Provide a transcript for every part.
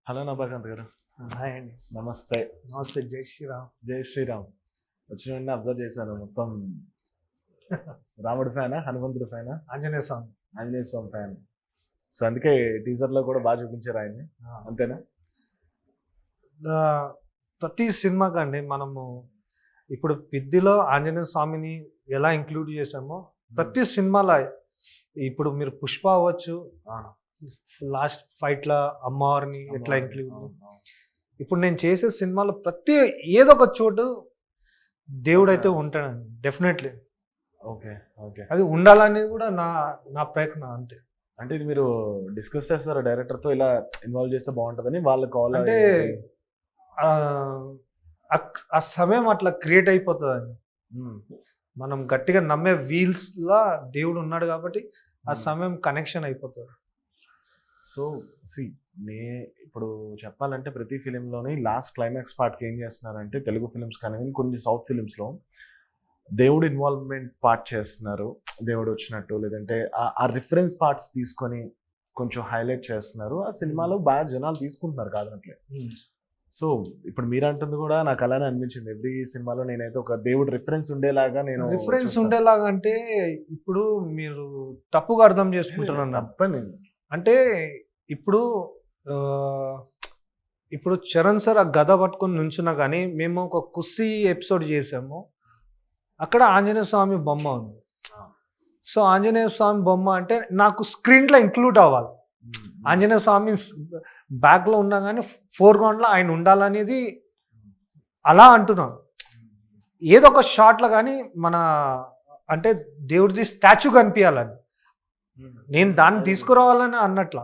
Hello నభాకాంత్ గారు. Hi అండి. నమస్తే. నమస్తే. జై శ్రీరామ్. జై శ్రీరామ్. వచ్చిన వెంటనే అబ్జర్వ్ చేశాను మొత్తం. రాముడి ఫ్యానా, హనుమంతుడి ఫ్యానా? ఆంజనేయ స్వామి. ఆంజనేయ స్వామి ఫ్యాన్. సో అందుకే టీజర్లో కూడా బాగా చూపించారు ఆయన్ని, అంతేనా? ప్రతి సినిమాకండి మనము ఇప్పుడు పెద్దిలో ఆంజనేయ స్వామిని ఎలా ఇంక్లూడ్ చేసామో ప్రతి సినిమాలో ఇప్పుడు మీరు పుష్ప అవ్వచ్చు, లాస్ట్ ఫైట్లో అమ్మవారిని ఎట్లా ఇంక్లూడ్, ఇప్పుడు నేను చేసే సినిమాలో ప్రతి ఏదో ఒక చోటు దేవుడు అయితే ఉంటాడండి డెఫినెట్లీ. ఓకే ఓకే, అది ఉండాలని కూడా నా ప్రయత్నం అంతే. అంటే ఇది మీరు డిస్కస్ చేస్తారా డైరెక్టర్తో, ఇలా ఇన్వాల్వ్ చేస్తే బాగుంటుందని? వాళ్ళకి కాల్ అంటే ఆ సమయం అట్లా క్రియేట్ అయిపోతుందండి. మనం గట్టిగా నమ్మే వీల్స్ లా దేవుడు ఉన్నాడు కాబట్టి ఆ సమయం కనెక్షన్ అయిపోతుంది. సో ఇప్పుడు చెప్పాలంటే ప్రతి ఫిలింలోని లాస్ట్ క్లైమాక్స్ పార్ట్కి ఏం చేస్తున్నారంటే, తెలుగు ఫిలిమ్స్ కానీ కొన్ని సౌత్ ఫిలిమ్స్లో దేవుడు ఇన్వాల్వ్మెంట్ పార్ట్ చేస్తున్నారు. దేవుడు వచ్చినట్టు, లేదంటే ఆ రిఫరెన్స్ పార్ట్స్ తీసుకొని కొంచెం హైలైట్ చేస్తున్నారు. ఆ సినిమాలో బాగా జనాలు తీసుకుంటున్నారు కాదనట్లే. సో ఇప్పుడు మీరు అంటుంది కూడా నాకు అలానే అనిపించింది. ఎవ్రీ సినిమాలో నేనైతే ఒక దేవుడు రిఫరెన్స్ ఉండేలాగా ఉండేలాగా అంటే ఇప్పుడు మీరు తప్పుగా అర్థం చేసుకుంటున్నాను. తప్పని అంటే ఇప్పుడు చరణ్ సార్ ఆ గద పట్టుకొని నుంచున్నా కానీ మేము ఒక కుస్తీ ఎపిసోడ్ చేసాము, అక్కడ ఆంజనేయ స్వామి బొమ్మ ఉంది. సో ఆంజనేయ స్వామి బొమ్మ అంటే నాకు స్క్రీన్లో ఇంక్లూడ్ అవ్వాలి. ఆంజనేయ స్వామి బ్యాక్లో ఉన్నా కానీ ఫోర్గ్రౌండ్లో ఆయన ఉండాలనేది అలా అంటున్నాను. ఏదో ఒక షాట్లో కానీ మన అంటే దేవుడిది స్టాచ్యూ కనిపించాలని నేను దాన్ని తీసుకురావాలని అన్నట్ల.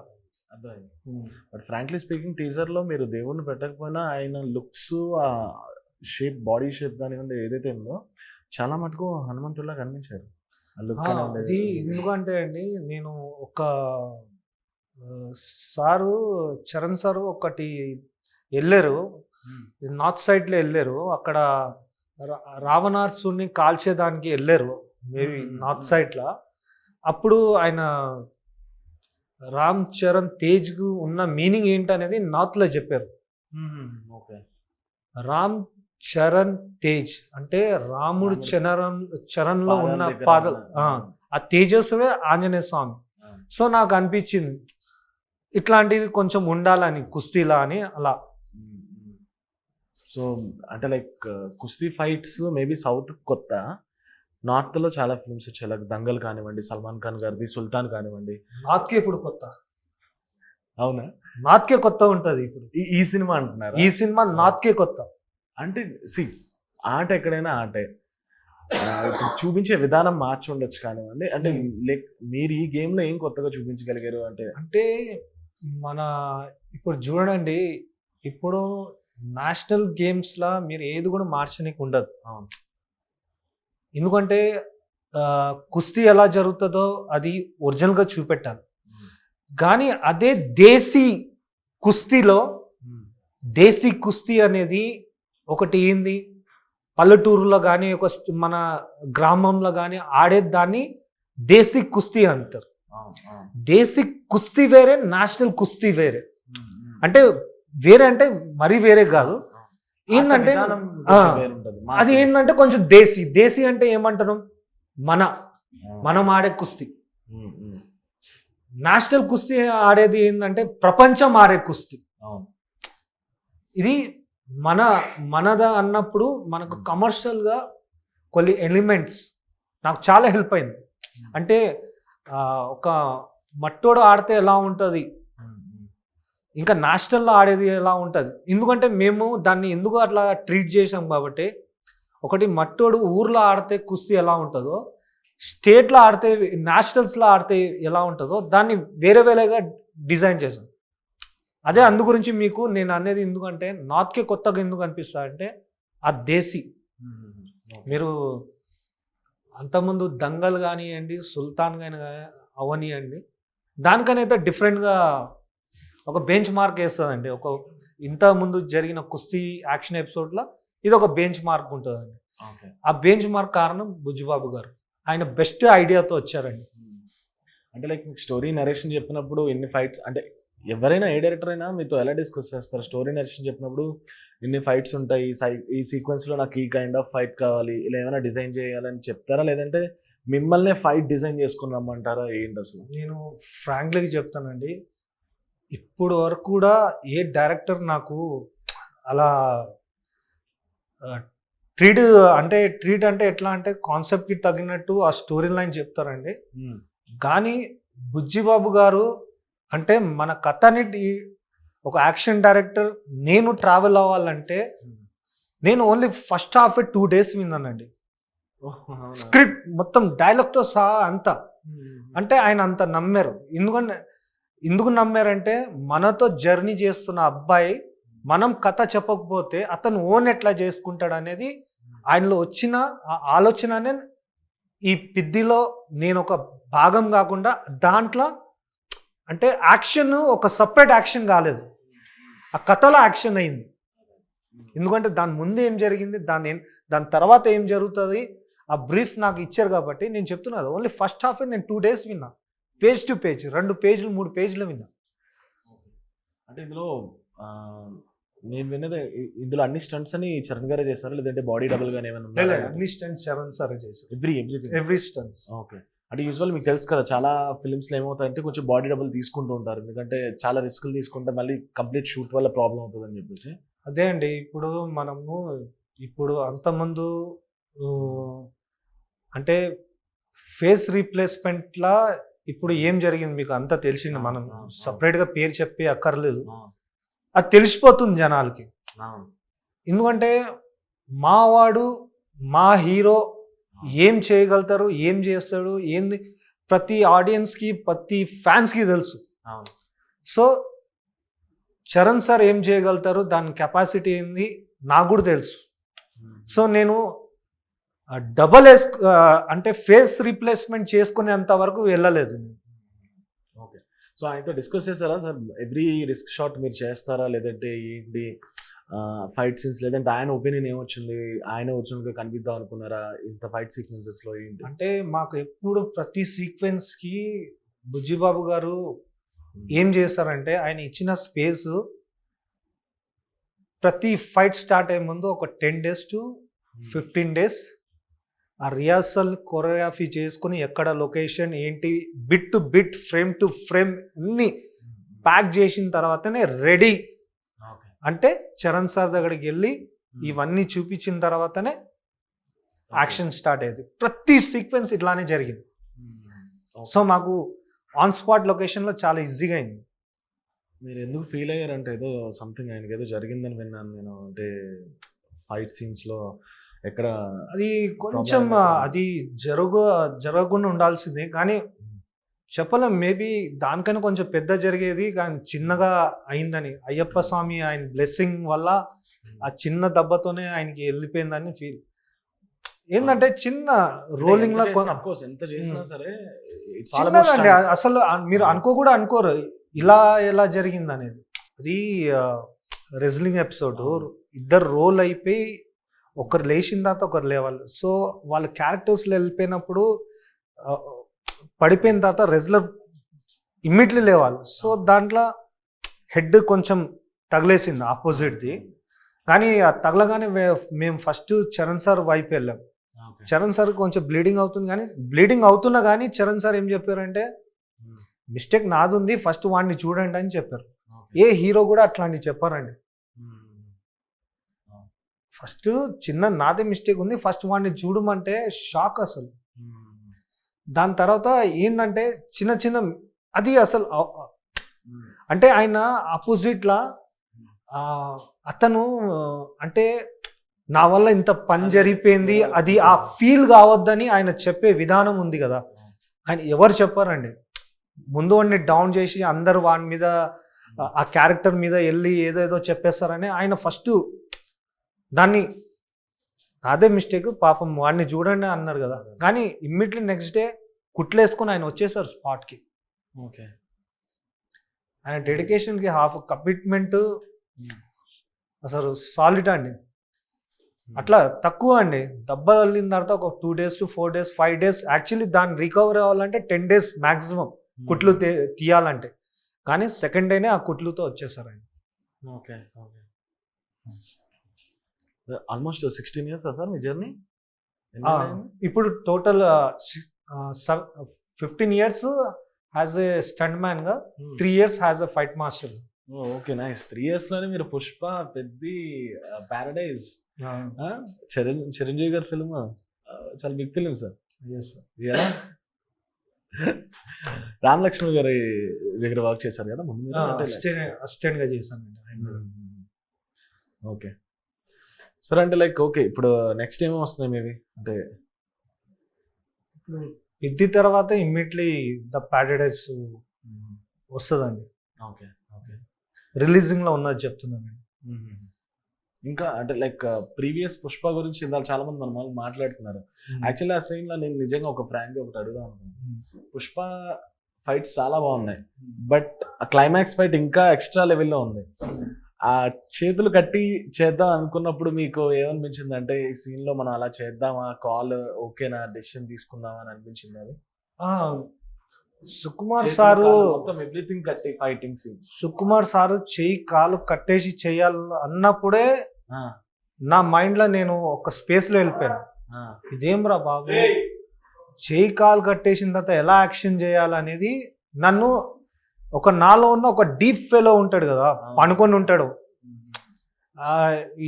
బట్ ఫ్రాంక్లీ స్పీకింగ్ టీజర్లో మీరు దేవుడిని పెట్టకపోయినా ఆయన లుక్స్, ఆ షేప్, బాడీ షేప్ కానివ్వండి ఏదైతే ఉందో చాలా మటుకు హనుమంతుల్లా కనిపించారు. అది ఎందుకంటే అండి, నేను ఒక చరణ్ సారు ఒకటి వెళ్ళారు, నార్త్ సైడ్లో వెళ్ళారు, అక్కడ రావణాసుని కాల్చేదానికి వెళ్ళారు మేబీ నార్త్ సైడ్లో. అప్పుడు ఆయన రామ్ చరణ్ తేజ్కు ఉన్న మీనింగ్ ఏంటనేది నార్త్లో చెప్పారు. రామ్ చరణ్ తేజ్ అంటే రాముడు చరణ్లో ఉన్న పాదలు, ఆ తేజస్వే ఆంజనేయ స్వామి. సో నాకు అనిపించింది ఇట్లాంటిది కొంచెం ఉండాలని కుస్తీలా అని అలా. సో అంటే లైక్ కుస్తీ ఫైట్స్ మేబీ సౌత్ కొత్త, నార్త్లో చాలా ఫిల్మ్స్ వచ్చాయి, లైక్ దంగల్ కానివ్వండి, సల్మాన్ ఖాన్ గారిది సుల్తాన్ కానివ్వండి. నార్త్కే ఇప్పుడు కొత్త. అవునా? నార్త్కే కొత్త ఉంటుంది ఇప్పుడు ఈ సినిమా అంటున్నారు. ఈ సినిమా నార్త్కే కొత్త. అంటే ఆట ఎక్కడైనా ఆటే, ఇప్పుడు చూపించే విధానం మార్చి ఉండొచ్చు కానివ్వండి. అంటే లైక్ మీరు ఈ గేమ్లో ఏం కొత్తగా చూపించగలిగారు అంటే మన ఇప్పుడు చూడండి, ఇప్పుడు నేషనల్ గేమ్స్లో మీరు ఏది కూడా మార్చనీకి ఉండదు. ఎందుకంటే కుస్తీ ఎలా జరుగుతుందో అది ఒరిజినల్గా చూపెట్టాలి. కానీ అదే దేశీ కుస్తీ అనేది ఒకటి ఏంది, పల్లెటూరులో కానీ ఒక మన గ్రామంలో కానీ ఆడేదాన్ని దేశీ కుస్తీ అంటారు. దేశీ కుస్తీ వేరే, నేషనల్ కుస్తీ వేరే. అంటే వేరే అంటే మరీ వేరే కాదు. ఏంటంటే అది ఏంటంటే కొంచెం దేశీ అంటే ఏమంటారు, మనం ఆడే కుస్తీ. నేషనల్ కుస్తీ ఆడేది ఏంటంటే ప్రపంచం ఆడే కుస్తీ. ఇది మనదా అన్నప్పుడు మనకు కమర్షియల్గా కొన్ని ఎలిమెంట్స్ నాకు చాలా హెల్ప్ అయింది. అంటే ఒక మట్టోడు ఆడితే ఎలా ఉంటుంది, ఇంకా నేషనల్లో ఆడేది ఎలా ఉంటుంది. ఎందుకంటే మేము దాన్ని ఎందుకు అట్లా ట్రీట్ చేసాం కాబట్టి, ఒకటి మట్టోడు ఊర్లో ఆడితే కుస్తీ ఎలా ఉంటుందో, స్టేట్లో ఆడితే, నేషనల్స్లో ఆడితే ఎలా ఉంటుందో దాన్ని వేరేగా డిజైన్ చేసాం. అదే అందు గురించి మీకు నేను అనేది. ఎందుకంటే నార్త్కే కొత్తగా ఎందుకు అనిపిస్తా అంటే ఆ దేశీ. మీరు అంతకుముందు దంగల్ కానివ్వండి, సుల్తాన్ కానీ అవనివ్వండి, దానికనైతే డిఫరెంట్గా ఒక బెంచ్ మార్క్ వేస్తుందండి. ఒక ఇంతకుముందు జరిగిన కుస్తీ యాక్షన్ ఎపిసోడ్లో ఇది ఒక బెంచ్ మార్క్ ఉంటుందండి. ఆ బెంచ్ మార్క్ కారణం బుజ్జిబాబు గారు. ఆయన బెస్ట్ ఐడియాతో వచ్చారండి. అంటే లైక్ మీకు స్టోరీ నరేషన్ చెప్పినప్పుడు ఎన్ని ఫైట్స్, అంటే ఎవరైనా ఏ డైరెక్టర్ అయినా మీతో ఎలా డిస్కస్ చేస్తారు? స్టోరీ నరేషన్ చెప్పినప్పుడు ఇన్ని ఫైట్స్ ఉంటాయి, ఈ సీక్వెన్స్లో నాకు ఈ కైండ్ ఆఫ్ ఫైట్ కావాలి, ఇలా ఏమైనా డిజైన్ చేయాలని చెప్తారా, లేదంటే మిమ్మల్నే ఫైట్ డిజైన్ చేసుకుని రమ్మంటారా, ఏంటి అసలు? నేను ఫ్రాంక్లీగా చెప్తానండి, ఇప్పుడు వరకు కూడా ఏ డైరెక్టర్ నాకు అలా ట్రీట్ అంటే ఎట్లా అంటే కాన్సెప్ట్కి తగినట్టు ఆ స్టోరీ లైన్ చెప్తారండి. కానీ బుజ్జిబాబు గారు అంటే మన కథని ఒక యాక్షన్ డైరెక్టర్ నేను ట్రావెల్ అవ్వాలంటే నేను ఓన్లీ ఫస్ట్ హాఫ్ 2 days విన్నానండి. స్క్రిప్ట్ మొత్తం డైలాగ్తో సహా అంతా. అంటే ఆయన అంత నమ్మారు. ఎందుకు నమ్మారంటే మనతో జర్నీ చేస్తున్న అబ్బాయి మనం కథ చెప్పకపోతే అతను ఓన్ ఎట్లా చేసుకుంటాడు అనేది ఆయనలో వచ్చిన ఆలోచననే ఈ పిద్దిలో నేను ఒక భాగం కాకుండా దాంట్లో అంటే యాక్షన్ ఒక సపరేట్ యాక్షన్ కాలేదు, ఆ కథలో యాక్షన్ అయింది. ఎందుకంటే దాని ముందు ఏం జరిగింది, దాని తర్వాత ఏం జరుగుతుంది ఆ బ్రీఫ్ నాకు ఇచ్చారు కాబట్టి నేను చెప్తున్నాను. ఓన్లీ ఫస్ట్ హాఫ్ నేను 2 days విన్నా, పేజ్ టు పేజ్ 2 పేజీలు 3 పేజీలు విన్నా. అంటే ఇందులో నేను విన్నది ఇందులో అన్ని స్టంట్స్ అని చరణ్ గారే చేశారు, లేదంటే బాడీ డబుల్ గానే ఏమైనా? అన్ని స్టంట్స్ చరణ్ సార్ చేశారు. Every stunts. ఓకే. అంటే యూజువల్ మీకు తెలుసు కదా, చాలా ఫిల్మ్స్లో ఏమవుతాయంటే కొంచెం బాడీ డబుల్ తీసుకుంటూ ఉంటారు, ఎందుకంటే చాలా రిస్క్లు తీసుకుంటే మళ్ళీ కంప్లీట్ షూట్ వల్ల ప్రాబ్లం అవుతుంది అని చెప్పేసి. అదే అండి, ఇప్పుడు అంతకుముందు అంటే ఫేస్ రీప్లేస్మెంట్లా ఇప్పుడు ఏం జరిగింది మీకు అంతా తెలిసింది. మనం సపరేట్గా పేరు చెప్పి అక్కర్లేదు, అది తెలిసిపోతుంది జనాలకి. ఎందుకంటే మా హీరో ఏం చేయగలుగుతారు, ఏం చేస్తాడు, ఏంది ప్రతి ఆడియన్స్కి ప్రతి ఫ్యాన్స్కి తెలుసు. సో చరణ్ సార్ ఏం చేయగలుగుతారు, దాని కెపాసిటీ ఏంది నాకు కూడా తెలుసు. సో నేను అంటే ఫేస్ రీప్లేస్మెంట్ చేసుకునేంత వరకు వెళ్ళలేదు. ఓకే. సో ఆయనతో డిస్కస్ చేస్తారా సార్, ఎవ్రీ రిస్క్ షాట్ మీరు చేస్తారా, లేదంటే ఏంటి ఫైట్ సీన్స్, లేదంటే ఆయన ఒపీనియన్ ఏమొచ్చింది, ఆయన వచ్చినగా కనిపిద్దాం అనుకున్నారా ఇంత ఫైట్ సీక్వెన్సెస్లో ఏంటి? అంటే మాకు ఎప్పుడు ప్రతి సీక్వెన్స్కి బుజ్జిబాబు గారు ఏం చేస్తారంటే ఆయన ఇచ్చిన స్పేస్ ప్రతి ఫైట్ స్టార్ట్ అయ్యే ముందు ఒక 10 days to 15 days ఆ రిహార్సల్ కొరియోగ్రఫీ చేసుకుని ఎక్కడ లొకేషన్ ఏంటి bit to bit frame to frame అన్ని ప్యాక్ చేసిన తర్వాతనే రెడీ. అంటే చరణ్ సార్ దగ్గరికి వెళ్ళి ఇవన్నీ చూపించిన తర్వాతనే యాక్షన్ స్టార్ట్ అయ్యేది. ప్రతి సీక్వెన్స్ ఇట్లానే జరిగింది. సో మాకు ఆన్ స్పాట్ లొకేషన్లో చాలా ఈజీగా అయింది. మీరు ఎందుకు ఫీల్ అయ్యారంటే ఏదో సంథింగ్ ఆయనకి ఏదో జరిగిందని విన్నాను నేను, అంటే ఫైట్ సీన్స్లో ఎక్కడ అది కొంచెం అది జరగకుండా ఉండాల్సిందే, కానీ చెప్పలేం. మేబీ దానికన్నా కొంచెం పెద్ద జరిగేది, కానీ చిన్నగా అయిందని అయ్యప్ప స్వామి ఆయన బ్లెస్సింగ్ వల్ల ఆ చిన్న దెబ్బతోనే ఆయనకి వెళ్ళిపోయిందని ఫీల్. ఏంటంటే చిన్న రోలింగ్ లో ఎంత చేసినా సరే చిన్నదండి, అసలు మీరు అనుకోరు ఇలా ఎలా జరిగింది అనేది. అది రెజ్లింగ్ ఎపిసోడ్, ఇద్దరు రోల్ అయిపోయి ఒకరు లేచిన తర్వాత ఒకరు లేవాలి. సో వాళ్ళ క్యారెక్టర్స్లో వెళ్ళిపోయినప్పుడు పడిపోయిన తర్వాత రెజ్లర్ ఇమ్మీడియట్లీ లేవాలి. సో దాంట్లో హెడ్ కొంచెం తగిలేసింది ఆపోజిట్ది, కానీ ఆ తగలగానే మేము ఫస్ట్ చరణ్ సార్ వైపు వెళ్ళాం. చరణ్ సార్ కొంచెం బ్లీడింగ్ అవుతుంది, కానీ బ్లీడింగ్ అవుతున్నా కానీ చరణ్ సార్ ఏం చెప్పారంటే మిస్టేక్ నాది ఉంది, ఫస్ట్ వాడిని చూడండి అని చెప్పారు. ఏ హీరో కూడా అట్లాంటివి చెప్పారండి. ఫస్ట్ చిన్న నాదే మిస్టేక్ ఉంది, ఫస్ట్ వాడిని చూడమంటే షాక్ అసలు. దాని తర్వాత ఏంటంటే చిన్న అది అసలు అంటే ఆయన ఆపోజిట్లా అతను అంటే నా వల్ల ఇంత పని జరిగిపోయింది అది ఆ ఫీల్ కావద్దని ఆయన చెప్పే విధానం ఉంది కదా. ఆయన ఎవరు చెప్పారండి, ముందు వాడిని డౌన్ చేసి అందరు వాడి మీద ఆ క్యారెక్టర్ మీద వెళ్ళి ఏదేదో చెప్పేస్తారని ఆయన ఫస్ట్ దాన్ని అదే మిస్టేక్ పాపం వాడిని చూడండి అన్నారు కదా. కానీ ఇమ్మీడియట్లీ నెక్స్ట్ డే కుట్లేసుకొని ఆయన వచ్చేసారు స్పాట్కి. ఓకే. ఆయన డెడికేషన్కి హాఫ్ కమిట్మెంట్ అసలు సాలిడ్ అండి. అట్లా తక్కువ అండి, దెబ్బ తగిలిన తర్వాత ఒక 2 days to 4 days 5 days actually దాన్ని రికవర్ అవ్వాలంటే 10 days మ్యాక్సిమం కుట్లు తీయాలంటే. కానీ సెకండ్ డేనే ఆ కుట్లుతో వచ్చేసారు ఆయన. Okay. Okay. Almost 16 years sir మీ జర్నీ? ఇప్పుడు total 15 years as a stunt మ్యాన్గా, 3 years as a fight master. Okay, nice. 3 years లోనే మీరు పుష్ప, పెద్ది, పారడైజ్, చిరంజీవి గారి ఫిల్మ్, చాలా big film sir. Ram Lakshman గారి దగ్గర వర్క్ చేశారు కదా ముందు? అసిస్టెంట్ గా చేశాను. Okay sir. అంటే లైక్ ఓకే, ఇప్పుడు నెక్స్ట్ ఏమో వస్తున్నాయి మేబీ అంటే ఇప్పుడు పెద్ది తర్వాత ఇమ్మీడియట్లీ ద ప్యారడైజ్ వస్తుందండి. ఓకే. ఓకే. రిలీజింగ్ లో ఉన్నది చెప్తున్నాను. ఇంకా అంటే లైక్ ప్రీవియస్ పుష్ప గురించి ఇందాక చాలా మంది మన మాట్లాడుతున్నారు. యాక్చువల్లీ ఆ సీన్ లో నేను నిజంగా ఒక ఫ్రాంక్ ఒకటి అడుగుదాం అనుకున్నాను. పుష్ప ఫైట్స్ చాలా బాగున్నాయి, బట్ ఆ క్లైమాక్స్ ఫైట్ ఇంకా ఎక్స్ట్రా లెవెల్లో ఉంది. ఆ చేతులు కట్టి చేద్దాం అనుకున్నప్పుడు మీకు ఏమనిపించింది? అంటే ఈ సీన్ లో మనం అలా చేద్దామా, కాల్ ఓకేనా, డెసిషన్ తీసుకుందామా అని అనిపించింది అది? సుకుమార్ సారు మొత్తం ఎవ్రీథింగ్ కట్టి ఫైటింగ్ సీన్. సుకుమార్ సారు చెయ్యి కాలు కట్టేసి చెయ్యాలి అన్నప్పుడే నా మైండ్ లో నేను ఒక స్పేస్ లో వెళ్ళిపోయాను. ఇదేం రా బాబు, చెయ్యి కాలు కట్టేసిన తర్వాత ఎలా యాక్షన్ చేయాలనేది నన్ను ఒక నాలో ఉన్న ఒక డీప్ ఫెలో ఉంటాడు కదా, పనుకొని ఉంటాడు,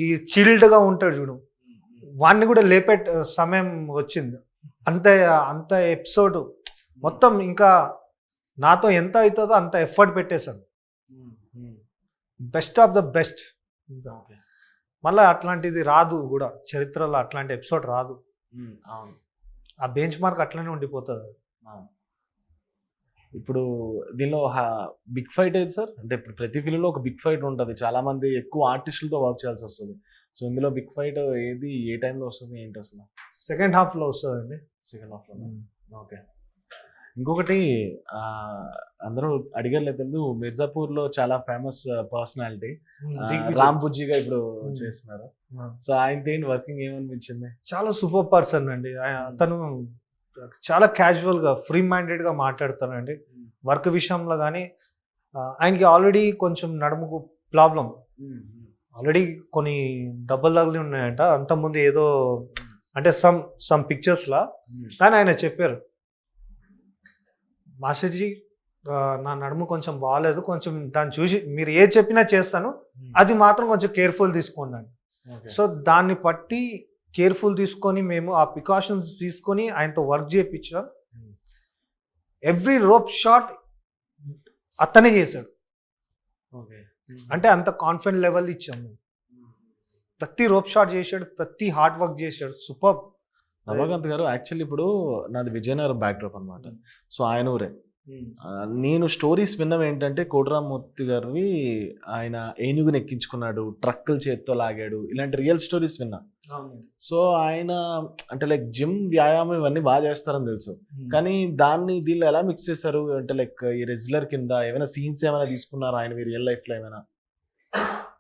ఈ చిల్డ్ గా ఉంటాడు చూడు, వాడిని కూడా లేపే సమయం వచ్చింది. అంత ఎపిసోడ్ మొత్తం ఇంకా నాతో ఎంత అవుతుందో అంత ఎఫర్ట్ పెట్టేశాను. Best of the best. మళ్ళీ అట్లాంటిది రాదు కూడా, చరిత్రలో అట్లాంటి ఎపిసోడ్ రాదు. ఆ బెంచ్ మార్క్ అట్లనే ఉండిపోతుంది. ఇప్పుడు దీనిలో బిగ్ ఫైట్ ఏది సార్? అంటే ఇప్పుడు ప్రతి ఫిల్మ్లో ఒక బిగ్ ఫైట్ ఉంటుంది, చాలా మంది ఎక్కువ ఆర్టిస్టులతో వర్క్ చేయాల్సి వస్తుంది. సో ఇందులో బిగ్ ఫైట్ ఏది, ఏ టైంలో వస్తుంది, ఏంటి అసలు? సెకండ్ హాఫ్లో వస్తుందండి. సెకండ్ హాఫ్లో. ఓకే. ఇంకొకటి అందరూ అడిగారు లేదు, మిర్జాపూర్లో చాలా ఫేమస్ పర్సనాలిటీ రామ్ బుజ్జిగా ఇప్పుడు చేస్తున్నారు. సో ఆయనతో ఏంటి వర్కింగ్ ఏమనిపించింది? చాలా సూపర్ పర్సన్ అండి. అతను చాలా క్యాజువల్గా, ఫ్రీ మైండెడ్గా మాట్లాడతానండి వర్క్ విషయంలో. కానీ ఆయనకి ఆల్రెడీ కొంచెం నడుముకు ప్రాబ్లం, ఆల్రెడీ కొన్ని దెబ్బలు తగిలి ఉన్నాయంట అంతకుముందు ఏదో, అంటే సమ్ పిక్చర్స్లా. కానీ ఆయన చెప్పారు, మాస్టర్జీ నా నడుము కొంచెం బాగాలేదు, కొంచెం దాన్ని చూసి మీరు ఏది చెప్పినా చేస్తాను, అది మాత్రం కొంచెం కేర్ఫుల్ తీసుకోండి. సో దాన్ని బట్టి కేర్ఫుల్ తీసుకొని మేము ఆ ప్రికాషన్స్ తీసుకొని ఆయనతో వర్క్ చేయించాం. ఎవ్రీ రోప్ షాట్ అతనే చేశాడు. అంటే అంత కాన్ఫిడెంట్ లెవెల్ ఇచ్చాము. ప్రతి రోప్ షాట్ చేశాడు, ప్రతి హార్డ్ వర్క్ చేశాడు. సూపర్. నవకాంత్ గారు, యాక్చువల్లీ ఇప్పుడు నాది విజయనగరం బ్యాక్డ్రాప్ అనమాట. సో ఆయన ఊరే. నేను స్టోరీస్ విన్నవి ఏంటంటే కోటరామూర్తి గారివి, ఆయన ఏనుగుని ఎక్కించుకున్నాడు, ట్రక్కులు చేత్తో లాగాడు, ఇలాంటి రియల్ స్టోరీస్ విన్నా. సో ఆయన అంటే లైక్ జిమ్, వ్యాయామం ఇవన్నీ బాగా చేస్తారని తెలుసు, కానీ దాన్ని దీనిలో ఎలా మిక్స్ చేశారు? అంటే లైక్ ఈ రెజ్లర్ కింద ఏమైనా సీన్స్ ఏమైనా తీసుకున్నారు ఆయన రియల్ లైఫ్లో ఏమైనా?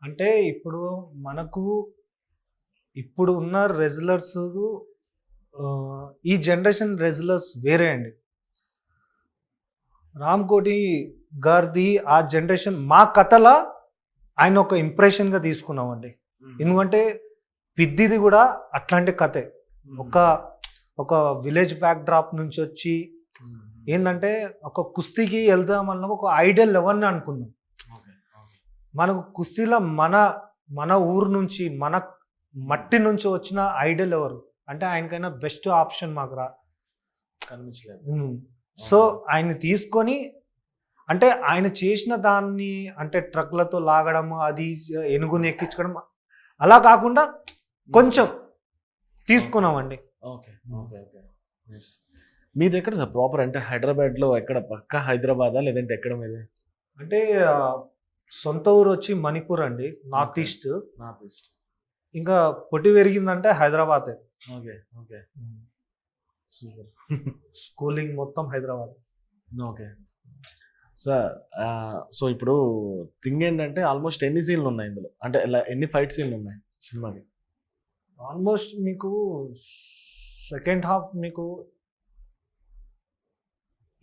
అంటే ఇప్పుడు మనకు ఇప్పుడు ఉన్న రెజ్లర్స్, ఈ జనరేషన్ రెజ్లర్స్ వేరే అండి. రామ్ కోటి గారిది ఆ జనరేషన్ మా కథలా ఆయన ఒక ఇంప్రెషన్గా తీసుకున్నామండి. ఎందుకంటే పిద్దిది కూడా అట్లాంటి కథే. ఒక విలేజ్ బ్యాక్ డ్రాప్ నుంచి వచ్చి ఏంటంటే ఒక కుస్తీకి వెళ్దామన్నా ఒక ఐడియల్ ఎవరిని అనుకుందాం. మనకు కుస్తీలో మన ఊరు నుంచి, మన మట్టి నుంచి వచ్చిన ఐడియల్ ఎవరు అంటే ఆయనకైనా బెస్ట్ ఆప్షన్ మాకు కనిపించలేదు. సో ఆయన్ని తీసుకొని, అంటే ఆయన చేసిన దాన్ని, అంటే ట్రక్లతో లాగడం, అది ఏనుగుని ఎక్కించుకోవడం, అలా కాకుండా కొంచెం తీసుకున్నామండి. ఓకే. ఓకే. ఓకే. మీది ఎక్కడ సార్ ప్రాపర్? అంటే హైదరాబాద్లో ఎక్కడ? పక్కా హైదరాబాదా లేదంటే ఎక్కడ మీది? అంటే సొంత ఊరు వచ్చి మణిపూర్ అండి, నార్త్ ఈస్ట్. ఇంకా పొట్టి పెరిగిందంటే Hyderabad. Okay. Okay. Super. Schooling మొత్తం హైదరాబాద్. Okay sir. సో ఇప్పుడు థింగ్ ఏంటంటే ఆల్మోస్ట్ ఎన్ని సీన్లు ఉన్నాయి ఇందులో? అంటే ఎన్ని ఫైట్ సీన్లు ఉన్నాయి సినిమాకి? ఆల్మోస్ట్ మీకు సెకండ్ హాఫ్ మీకు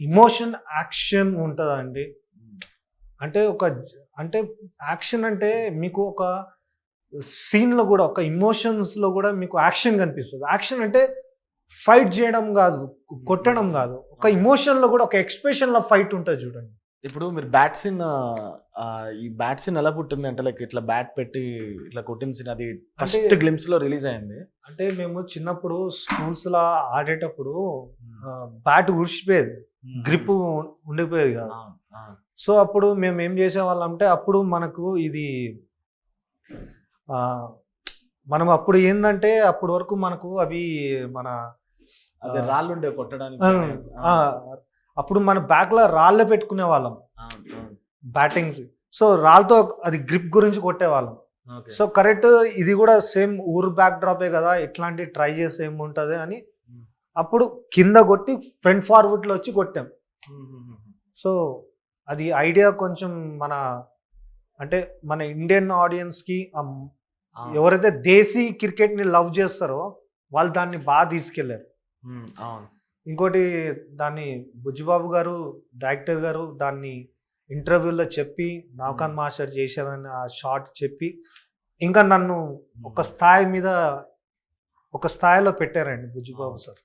ఇమోషన్, యాక్షన్ ఉంటుందండి. అంటే యాక్షన్ అంటే మీకు ఒక సీన్లో కూడా ఒక ఎమోషన్స్లో కూడా మీకు యాక్షన్ కనిపిస్తుంది. యాక్షన్ అంటే ఫైట్ చేయడం కాదు, కొట్టడం కాదు, ఒక ఎమోషన్లో కూడా ఒక ఎక్స్ప్రెషన్లో ఫైట్ ఉంటుంది చూడండి. ఇప్పుడు మీరు బ్యాట్ సీన్ ఈ బ్యాట్ సీన్ ఎలా పుట్టింది అంటే లైక్ ఇట్లా బ్యాట్ పెట్టి ఇట్లా కొట్టిన సీన్ అది ఫస్ట్ గ్లిమ్స్ లో రిలీజ్ అయింది. అంటే మేము చిన్నప్పుడు స్కూల్స్లో ఆడేటప్పుడు బ్యాట్ ఉడిచిపోయేది, గ్రిప్ ఉండిపోయేది కదా. సో అప్పుడు మేము ఏం చేసేవాళ్ళం అంటే అప్పుడు మనకు ఇది మనం అప్పుడు ఏంటంటే అప్పటి వరకు మనకు అవి మన అదే రాళ్ళు ఉండే కొట్టడానికి. అప్పుడు మన బ్యాగ్లో రాళ్ళే పెట్టుకునే వాళ్ళం బ్యాటింగ్స్. సో రాళ్ళతో అది గ్రిప్ గురించి కొట్టేవాళ్ళం. సో కరెక్ట్ ఇది కూడా సేమ్ ఊరు బ్యాక్ డ్రాపే కదా, ఇట్లాంటి ట్రై చేసి ఏముంటుంది అని అప్పుడు కింద కొట్టి ఫ్రంట్ ఫార్వర్డ్లో వచ్చి కొట్టాం. సో అది ఐడియా కొంచెం అంటే మన ఇండియన్ ఆడియన్స్కి ఎవరైతే దేశీ క్రికెట్ని లవ్ చేస్తారో వాళ్ళు దాన్ని బాగా తీసుకెళ్లారు. ఇంకోటి దాన్ని బుజ్జిబాబు గారు డైరెక్టర్ గారు దాన్ని ఇంటర్వ్యూలో చెప్పి నౌకాన్ మాస్టర్ చేశారని ఆ షార్ట్ చెప్పి ఇంకా నన్ను ఒక స్థాయిలో పెట్టారండి బుజ్జిబాబు సార్.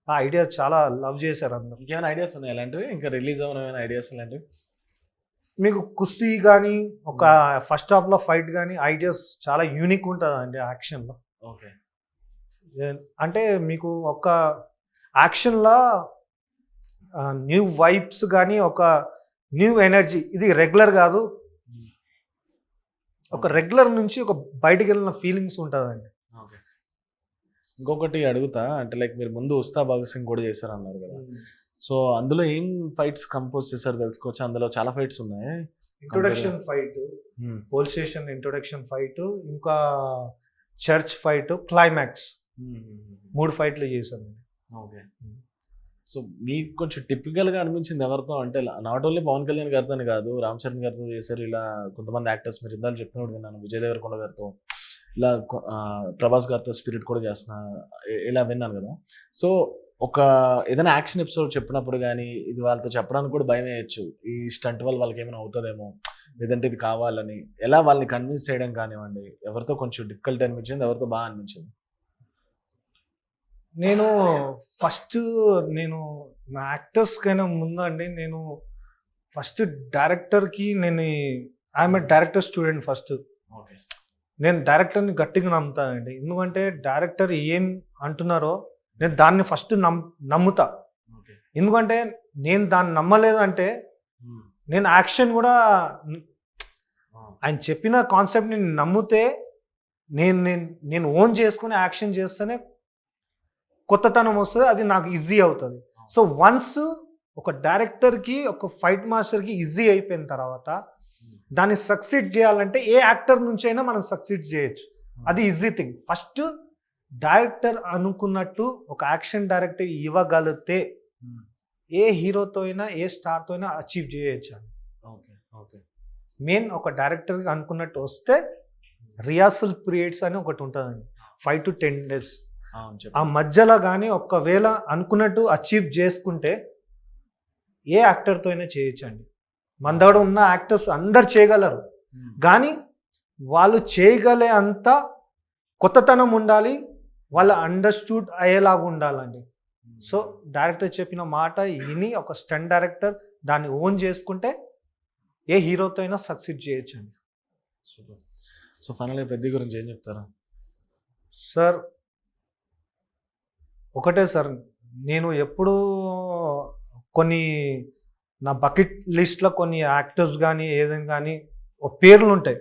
ఆ ఐడియా చాలా లవ్ చేశారు అందరు. ఇంకేమైనా ఐడియాస్ ఉన్నాయి అలాంటివి, ఇంకా రిలీజ్ అవ్వని ఐడియాస్ అలాంటివి? మీకు కుస్తీ కానీ ఒక ఫస్ట్ హాఫ్లో ఫైట్ కానీ ఐడియాస్ చాలా యూనిక్ ఉంటుంది అండి యాక్షన్లో. ఓకే, అంటే మీకు ఒక యాక్షన్లో న్యూ వైబ్స్ కానీ ఒక న్యూ ఎనర్జీ, ఇది రెగ్యులర్ కాదు, ఒక రెగ్యులర్ నుంచి ఒక బయటికి వెళ్ళిన ఫీలింగ్స్ ఉంటుందండి. ఓకే, ఇంకొకటి అడుగుతా అంటే లైక్ మీరు ముందు ఉస్తా భగత్ సింగ్ కూడా చేశారన్నారు కదా, సో అందులో ఏం ఫైట్స్ కంపోజ్ చేశారు తెలుసుకోవచ్చు? అందులో చాలా ఫైట్స్ ఉన్నాయి. Introduction fight, police station introduction fight, ఇంకా చర్చ్ ఫైట్, క్లైమాక్స్, 3 ఫైట్లు చేశాను. ఓకే, సో మీకు కొంచెం టిపికల్గా అనిపించింది ఎవరితో అంటే నాట్ ఓన్లీ పవన్ కళ్యాణ్ గారితో కాదు, రామ్ చరణ్ గారితో చేశారు, ఇలా కొంతమంది యాక్టర్స్ మీరు ఇందాక చెప్తున్నాడు విన్నాను, విజయ్ దేవరకొండ గారితో, ఇలా ప్రభాస్ గారితో స్పిరిట్ కూడా చేస్తున్నా ఇలా విన్నాను కదా. సో ఒక ఏదైనా యాక్షన్ ఎపిసోడ్ చెప్పినప్పుడు కానీ ఇది వాళ్ళతో చెప్పడానికి కూడా భయం వేయచ్చు, ఈ స్టంట్ వల్ల వాళ్ళకి ఏమైనా అవుతుందేమో, లేదంటే ఇది కావాలని, ఎలా వాళ్ళని కన్విన్స్ చేయడం కానివ్వండి, ఎవరితో కొంచెం డిఫికల్ట్ అనిపించింది, ఎవరితో బాగా అనిపించింది? నేను నా యాక్టర్స్ కైనా ముందండి నేను ఫస్ట్ డైరెక్టర్కి I'm a director student first. Okay, నేను డైరెక్టర్ని గట్టిగా నమ్ముతానండి, ఎందుకంటే డైరెక్టర్ ఏం అంటున్నారో నేను దాన్ని ఫస్ట్ నమ్ముతా. ఎందుకంటే నేను దాన్ని నమ్మలేదంటే నేను యాక్షన్ కూడా ఆయన చెప్పిన కాన్సెప్ట్ని నమ్మితే నేను ఓన్ చేసుకుని యాక్షన్ చేస్తేనే కొత్తతనం వస్తుంది, అది నాకు ఈజీ అవుతుంది. సో వన్స్ ఒక డైరెక్టర్కి ఒక ఫైట్ మాస్టర్కి ఈజీ అయిపోయిన తర్వాత దాన్ని సక్సీడ్ చేయాలంటే ఏ యాక్టర్ నుంచి అయినా మనం సక్సీడ్ చేయొచ్చు, అది ఈజీ థింగ్. ఫస్ట్ డైరెక్టర్ అనుకున్నట్టు ఒక యాక్షన్ డైరెక్టర్ ఇవ్వగలిగితే ఏ హీరోతో అయినా ఏ స్టార్తో అయినా అచీవ్ చేయొచ్చు అని. మెయిన్ ఒక డైరెక్టర్ అనుకున్నట్టు వస్తే రిహార్సల్ పీరియడ్స్ అని ఒకటి ఉంటుందండి, 5 to 10 days. ఆ మధ్యలో కానీ ఒకవేళ అనుకున్నట్టు అచీవ్ చేసుకుంటే ఏ యాక్టర్తో అయినా చేయొచ్చండి. మన దగ్గర ఉన్న యాక్టర్స్ అందరు చేయగలరు, కానీ వాళ్ళు చేయగలే అంత కొత్తతనం ఉండాలి, వాళ్ళు అండర్స్టూడ్ అయ్యేలాగా ఉండాలండి. సో డైరెక్టర్ చెప్పిన మాట విని ఒక స్టంట్ డైరెక్టర్ దాన్ని ఓన్ చేసుకుంటే ఏ హీరోతో అయినా సక్సీడ్ చేయొచ్చండి. సూపర్. సో ఫైనల్గా పెద్ద గురించి ఏం చెప్తారా సార్? ఒకటే సార్, నేను ఎప్పుడు నా బకెట్ లిస్ట్లో కొన్ని యాక్టర్స్ కానీ ఏదైనా కానీ పేర్లు ఉంటాయి,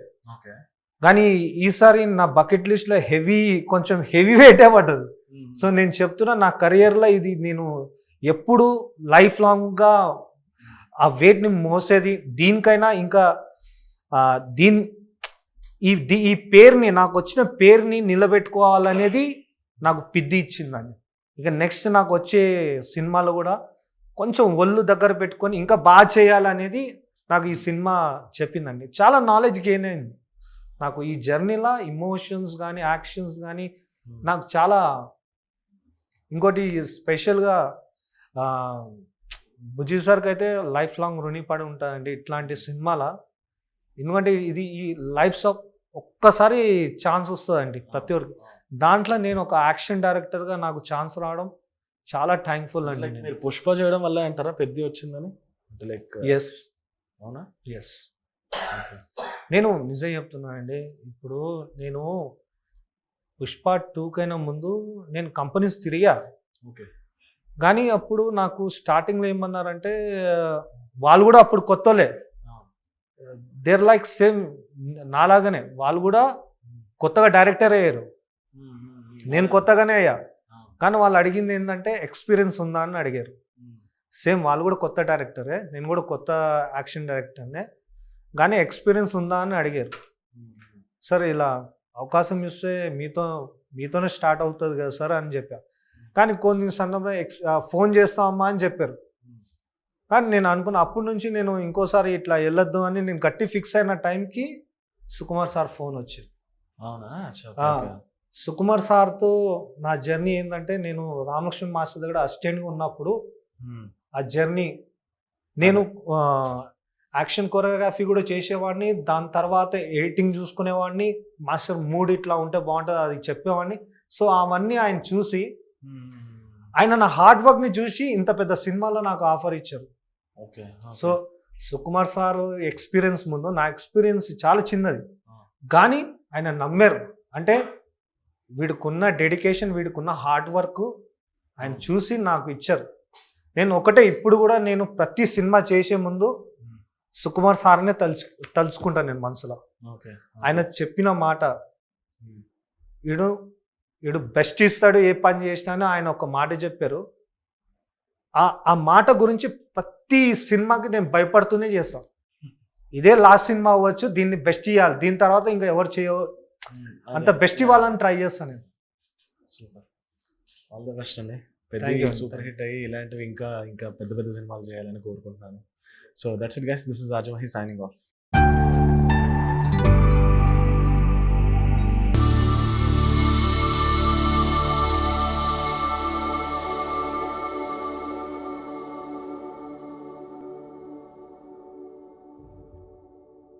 కానీ ఈసారి నా బకెట్ లిస్ట్లో కొంచెం హెవీ వెయిటే పడ్డది. సో నేను చెప్తున్నా, నా కెరియర్లో ఇది నేను ఎప్పుడు లైఫ్ లాంగ్గా ఆ వెయిట్ని మోసేది. దీనికైనా ఇంకా ఈ పేరుని, నాకు వచ్చిన పేరుని నిలబెట్టుకోవాలనేది నాకు పిద్ది ఇచ్చిందండి. ఇక నెక్స్ట్ నాకు వచ్చే సినిమాలో కూడా కొంచెం ఒళ్ళు దగ్గర పెట్టుకొని ఇంకా బాగా చేయాలనేది నాకు ఈ సినిమా చెప్పిందండి. చాలా నాలెడ్జ్ గెయిన్ అయింది నాకు ఈ జర్నీలో, ఇమోషన్స్ కానీ యాక్షన్స్ కానీ నాకు చాలా. ఇంకోటి స్పెషల్గా బుజ్జి సార్కి అయితే లైఫ్ లాంగ్ రుణపడి ఉంటుందండి ఇట్లాంటి సినిమాల. ఎందుకంటే ఇది ఈ లైఫ్స్ ఆఫ్ ఒక్కసారి ఛాన్స్ వస్తుందండి ప్రతి ఒక్కరికి. దాంట్లో నేను ఒక యాక్షన్ డైరెక్టర్గా నాకు ఛాన్స్ రావడం చాలా థ్యాంక్ఫుల్ అండి. Like మీరు పుష్ప చేయడం వల్ల అంటారా పెద్ద వచ్చిందని అంటే లైక్ ఎస్ అవునా? ఎస్ నేను నిజం చెప్తున్నానండి. ఇప్పుడు నేను పుష్ప 2 కైనా ముందు నేను కంపెనీస్ తిరిగా. ఓకే. కానీ అప్పుడు నాకు స్టార్టింగ్లో ఏమన్నారంటే వాళ్ళు కూడా అప్పుడు కొత్తలే, దేర్ లైక్ సేమ్ నాలాగానే వాళ్ళు కూడా కొత్తగా డైరెక్టర్ అయ్యారు. నేను కొత్తగానే అయ్యా. కానీ వాళ్ళు అడిగింది ఏంటంటే ఎక్స్పీరియన్స్ ఉందా అని అడిగారు. సేమ్ వాళ్ళు కూడా కొత్త డైరెక్టరే, నేను కూడా కొత్త యాక్షన్ డైరెక్టర్నే, కానీ ఎక్స్పీరియన్స్ ఉందా అని అడిగారు. సార్ ఇలా అవకాశం ఇస్తే మీతోనే స్టార్ట్ అవుతుంది కదా సార్ అని చెప్పా. కానీ కొన్ని సందర్భంలో ఫోన్ చేస్తామమ్మా అని చెప్పారు. కానీ నేను అనుకున్న అప్పటి నుంచి నేను ఇంకోసారి ఇట్లా వెళ్ళొద్దు అని నేను గట్టి ఫిక్స్ అయిన టైంకి సుకుమార్ సార్ ఫోన్ వచ్చింది. అవునా? సుకుమార్ సార్తో నా జర్నీ ఏంటంటే నేను రామలక్ష్మణ్ మాస్టర్ దగ్గర అసిస్టెంట్గా ఉన్నప్పుడు ఆ జర్నీ నేను యాక్షన్ కొరియోగ్రఫీ కూడా చేసేవాడిని. దాని తర్వాత ఎడిటింగ్ చూసుకునేవాడిని. మాస్టర్ మూడ్ ఇట్లా ఉంటే బాగుంటుంది అది చెప్పేవాడిని. సో అవన్నీ ఆయన చూసి ఆయన నా హార్డ్ వర్క్ని చూసి ఇంత పెద్ద సినిమాలో నాకు ఆఫర్ ఇచ్చారు. సో సుకుమార్ సార్ ఎక్స్పీరియన్స్ ముందు నా ఎక్స్పీరియన్స్ చాలా చిన్నది, కానీ ఆయన నమ్మారు. అంటే వీడికున్న డెడికేషన్, వీడికున్న హార్డ్ వర్క్ ఆయన చూసి నాకు ఇచ్చారు. నేను ఒకటే ఇప్పుడు కూడా నేను ప్రతి సినిమా చేసే ముందు సుకుమార్ సార్నే తలుచుకుంటాను నేను మనసులో. ఆయన చెప్పిన మాట వీడు బెస్ట్ ఇస్తాడు ఏ పని చేసినా అని ఆయన ఒక మాట చెప్పారు. ఆ మాట గురించి ప్రతి సినిమాకి నేను భయపడుతూనే చేస్తాను. ఇదే లాస్ట్ సినిమా అవ్వచ్చు, దీన్ని బెస్ట్ ఇవ్వాలి, దీని తర్వాత ఇంకా ఎవరు అంత బెస్ట్ ఇవ్వాలని ట్రై చేస్తాను నేను. సూపర్, ఆల్ ద బెస్ట్ అండి. పెద్ద సూపర్ హిట్ అయ్యి ఇలాంటివి ఇంకా ఇంకా పెద్ద పెద్ద సినిమాలు చేయాలని కోరుకుంటున్నాను. So that's it guys, this is Rajamahi signing of.